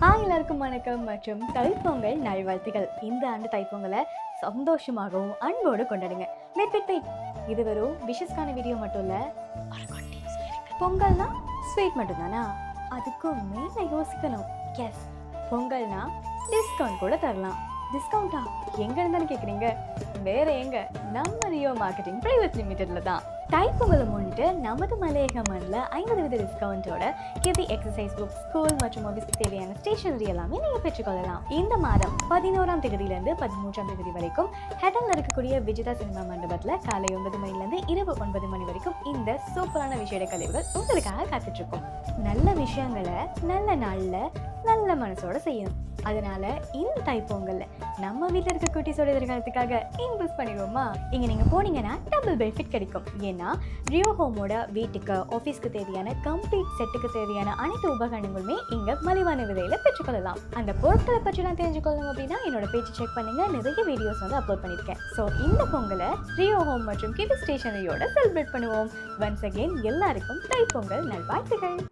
எல்லாருக்கும் வணக்கம் மற்றும் தைப்பொங்கல் நல்வாழ்த்துகள். இந்த ஆண்டு தைப்பொங்கலை சந்தோஷமாகவும் அன்போடு கொண்டாடுங்க. வெயிட், இது வெறும் விஷஸ்க்கான வீடியோ மட்டும் இல்லை. பொங்கல்னா ஸ்வீட் மட்டும்தானா? அதுக்கும் மேலே யோசிக்கணும். எஸ், பொங்கல்னா டிஸ்கவுண்ட் கூட தரலாம். டிஸ்கவுண்டா எங்க இருந்தாலும் கேட்குறீங்க? வேற எங்க, நம்ம ரியோ மார்க்கெட்டிங் பிரைவேட் லிமிடெட்ல தான். தைப்பொங்கலை முன்னிட்டு நமது மலையக மண்ணில் 50% டிஸ்கவுண்டோட கிவி எக்ஸசைஸ் புக், ஸ்கூல் மற்றும் ஆஃபீஸ்க்கு தேவையான ஸ்டேஷனரி எல்லாமே நீங்கள் பெற்றுக்கொள்ளலாம். இந்த மாதம் 11ஆம் தேதியிலிருந்து 13ஆம் தேதி வரைக்கும் ஹெட்டனில் இருக்கக்கூடிய விஜிதா சினிமா மண்டபத்தில் காலை 9 மணிலேருந்து இரவு 9 மணி வரைக்கும் இந்த சூப்பரான விஷேட கழிவுகள் உங்களுக்காக காத்துட்ருக்கோம். நல்ல விஷயங்களை நல்ல நாளில் நல்ல மனசோட செய்யணும். அதனால இந்த தைப்பொங்கல்ல நம்ம வீட்டில் இருக்க குட்டிஸோட எதிர்காலத்துக்காக இன்வெஸ்ட் பண்ணிடுவோமா? இங்கே நீங்கள் போனீங்கன்னா டபுள் பெனிஃபிட் கிடைக்கும். ஏன்னா ரியோ ஹோமோட வீட்டுக்கு ஆஃபீஸ்க்கு தேவையான கம்ப்ளீட் செட்டுக்கு தேவையான அனைத்து உபகரணங்களுமே இங்கே மலிவான விலையில் பெற்றுக்கொள்ளலாம். அந்த பொருட்களை பற்றிலாம் தெரிஞ்சுக்கொள்ளணும் அப்படின்னா என்னோட பேஜ் செக் பண்ணுங்க. நிறைய வீடியோஸ் அப்லோட் பண்ணியிருக்கேன். ஸோ இந்த பொங்கலை ரியோ ஹோம் மற்றும் கிவி ஸ்டேஷனரியோட செலிப்ரேட் பண்ணுவோம். ஒன்ஸ் அகெயின் எல்லாருக்கும் தைப்பொங்கல் நல்வாழ்த்துகள்.